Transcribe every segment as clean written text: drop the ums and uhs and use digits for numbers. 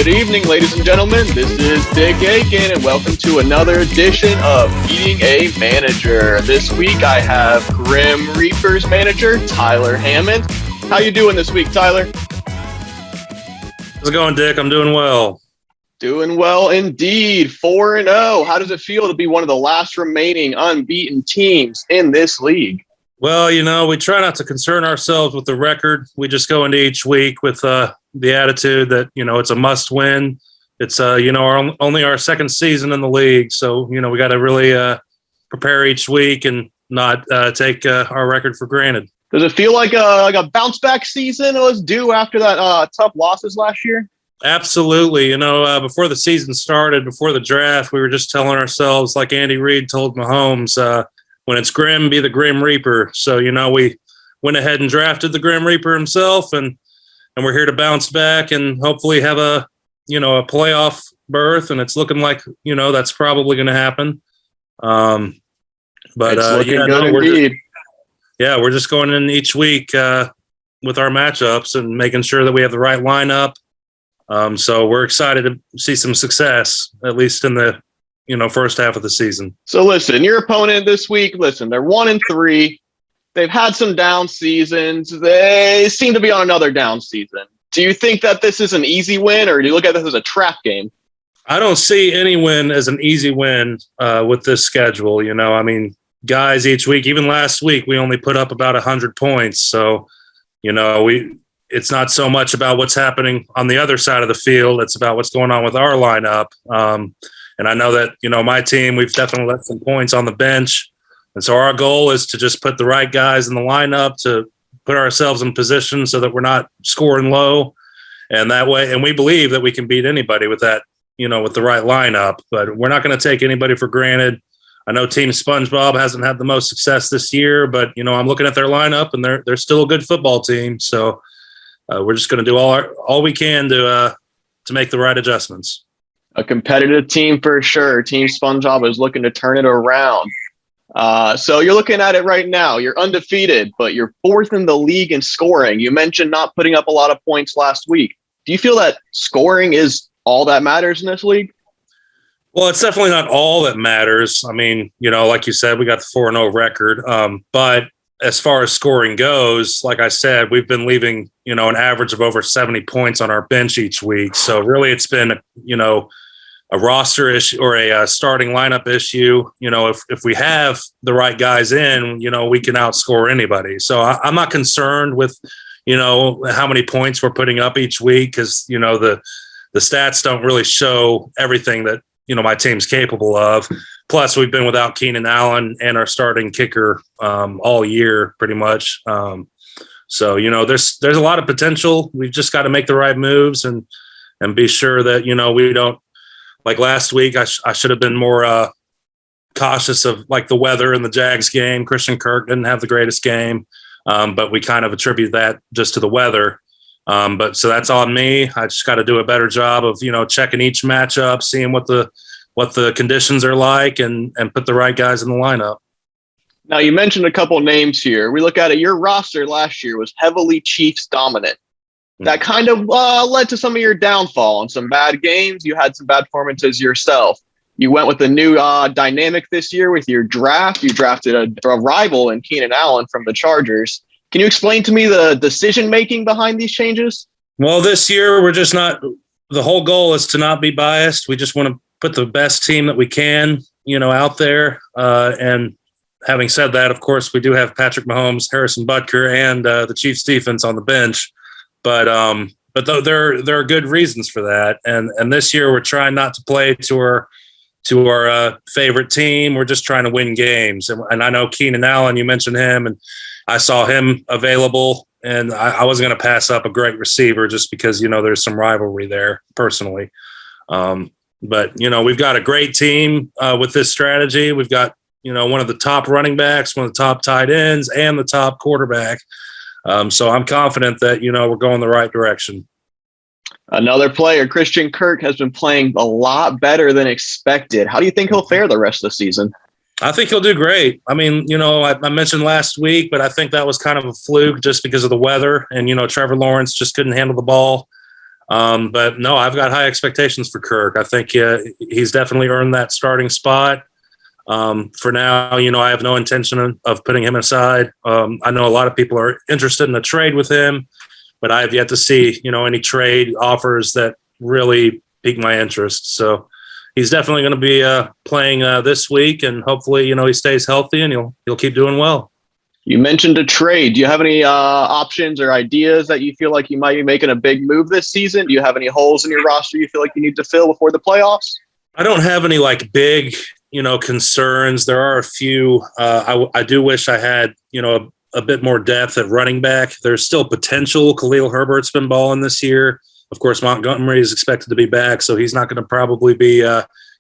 evening, ladies and gentlemen. This is Dick Aiken, and welcome to another edition of Beating a Manager. This week, I have Grim Reapers manager Tyler Hammond. How you doing this week, Tyler? How's it going, Dick? I'm doing well. Doing well indeed. 4-0. How does it feel to be one of the last remaining unbeaten teams in this league? Well, we try not to concern ourselves with the record. We just go into each week with the attitude that, it's a must win. It's, only our second season in the league. So, we got to really prepare each week and not take our record for granted. Does it feel like a bounce back season was due after that tough losses last year? Absolutely. Before the season started, before the draft, we were just telling ourselves, like Andy Reid told Mahomes, when it's Grim, be the Grim Reaper. So, we went ahead and drafted the Grim Reaper himself, and we're here to bounce back and hopefully have a playoff berth. And it's looking like, that's probably going to happen. It's looking good indeed. We're just going in each week with our matchups and making sure that we have the right lineup. So we're excited to see some success, at least in the first half of the season. So listen, your opponent this week, they're 1-3. They've had some down seasons. They seem to be on another down season. Do you think that this is an easy win, or do you look at this as a trap game? I don't see any win as an easy win with this schedule. Guys each week, even last week, we only put up about 100 points. So, it's not so much about what's happening on the other side of the field. It's about what's going on with our lineup. And I know that, my team, we've definitely left some points on the bench. And so our goal is to just put the right guys in the lineup to put ourselves in position so that we're not scoring low. And that way, and we believe that we can beat anybody with that, with the right lineup. But we're not going to take anybody for granted. I know Team SpongeBob hasn't had the most success this year, but, I'm looking at their lineup and they're still a good football team. So we're just going to do all we can to make the right adjustments. A competitive team for sure. Team SpongeBob is looking to turn it around. So you're looking at it right now. You're undefeated, but you're fourth in the league in scoring. You mentioned not putting up a lot of points last week. Do you feel that scoring is all that matters in this league? Well, it's definitely not all that matters. Like you said, we got the 4-0 record. But as far as scoring goes, like I said, we've been leaving, an average of over 70 points on our bench each week. So really it's been, a roster issue or a starting lineup issue. If we have the right guys in, we can outscore anybody. So I'm not concerned with, how many points we're putting up each week because, the stats don't really show everything that, my team's capable of. Plus, we've been without Keenan Allen and our starting kicker all year, pretty much. So there's a lot of potential. We've just got to make the right moves and be sure that we don't. Like last week, I should have been more cautious of like the weather in the Jags game. Christian Kirk didn't have the greatest game, but we kind of attribute that just to the weather. But so that's on me. I just got to do a better job of checking each matchup, seeing what the conditions are like, and put the right guys in the lineup. Now you mentioned a couple names here. We look at it. Your roster last year was heavily Chiefs dominant. That kind of led to some of your downfall and some bad games. You had some bad performances yourself. You went with a new dynamic this year with your draft. You drafted a rival in Keenan Allen from the Chargers. Can you explain to me the decision-making behind these changes? Well, this year we're just not – the whole goal is to not be biased. We just want to put the best team that we can, out there. And having said that, of course, we do have Patrick Mahomes, Harrison Butker, and the Chiefs defense on the bench. But there are good reasons for that. And this year we're trying not to play to our favorite team. We're just trying to win games. And I know Keenan Allen, you mentioned him, and I saw him available, and I wasn't going to pass up a great receiver just because, there's some rivalry there personally. But we've got a great team with this strategy. We've got, one of the top running backs, one of the top tight ends, and the top quarterback. So I'm confident that, we're going the right direction. Another player, Christian Kirk, has been playing a lot better than expected. How do you think he'll fare the rest of the season? I think he'll do great. I mentioned last week, but I think that was kind of a fluke just because of the weather. And, Trevor Lawrence just couldn't handle the ball. But no, I've got high expectations for Kirk. I think he's definitely earned that starting spot. For now, I have no intention of putting him aside. I know a lot of people are interested in a trade with him, but I have yet to see, any trade offers that really pique my interest. So he's definitely going to be playing this week, and hopefully, he stays healthy and he'll keep doing well. You mentioned a trade. Do you have any options or ideas that you feel like you might be making a big move this season? Do you have any holes in your roster you feel like you need to fill before the playoffs? I don't have any big, concerns. There are a few. I do wish I had, a bit more depth at running back. There's still potential. Khalil Herbert's been balling this year. Of course, Montgomery is expected to be back, so he's not going to probably be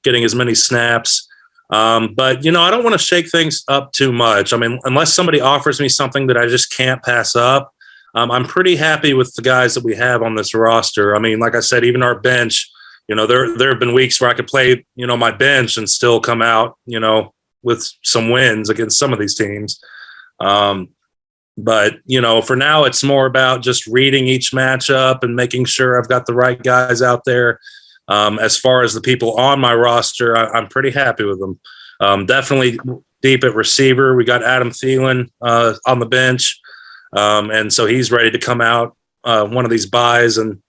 getting as many snaps. But, I don't want to shake things up too much. I mean, unless somebody offers me something that I just can't pass up, I'm pretty happy with the guys that we have on this roster. I mean, like I said, even our bench, there have been weeks where I could play, my bench and still come out, with some wins against some of these teams. But, for now, it's more about just reading each matchup and making sure I've got the right guys out there. As far as the people on my roster, I'm pretty happy with them. Definitely deep at receiver. We got Adam Thielen on the bench. And so he's ready to come out one of these buys and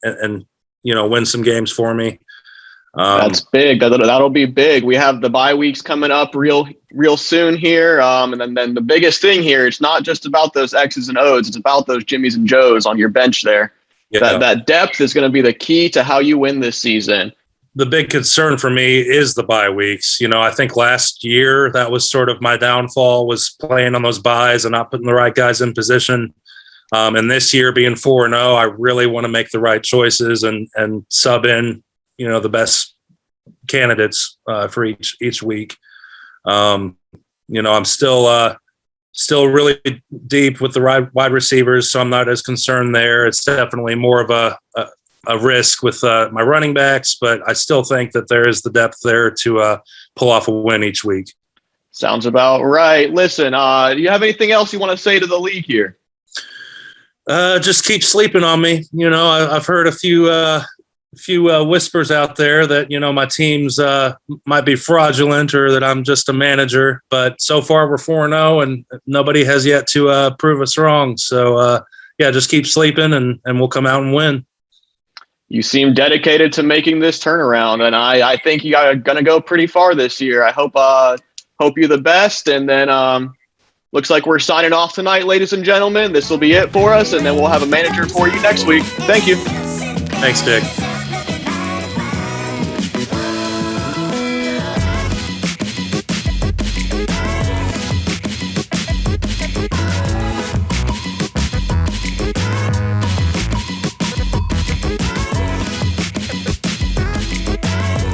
win some games for me. That's big. That'll be big. We have the bye weeks coming up real soon here. And then the biggest thing here, it's not just about those X's and O's. It's about those Jimmies and Joes on your bench there. Yeah. That depth is going to be the key to how you win this season. The big concern for me is the bye weeks. I think last year that was sort of my downfall, was playing on those buys and not putting the right guys in position. And this year being 4-0, I really want to make the right choices and sub in, the best candidates for each week. I'm still really deep with the wide receivers, so I'm not as concerned there. It's definitely more of a risk with my running backs, but I still think that there is the depth there to pull off a win each week. Sounds about right. Listen, do you have anything else you want to say to the league here? Just keep sleeping on me. I've heard a few whispers out there that, my teams might be fraudulent or that I'm just a manager, but so far we're 4-0 and nobody has yet to prove us wrong. So just keep sleeping and we'll come out and win. You seem dedicated to making this turnaround, and I think you are going to go pretty far this year. I hope you the best, and then looks like we're signing off tonight, ladies and gentlemen. This will be it for us, and then we'll have a manager for you next week. Thank you. Thanks, Dick.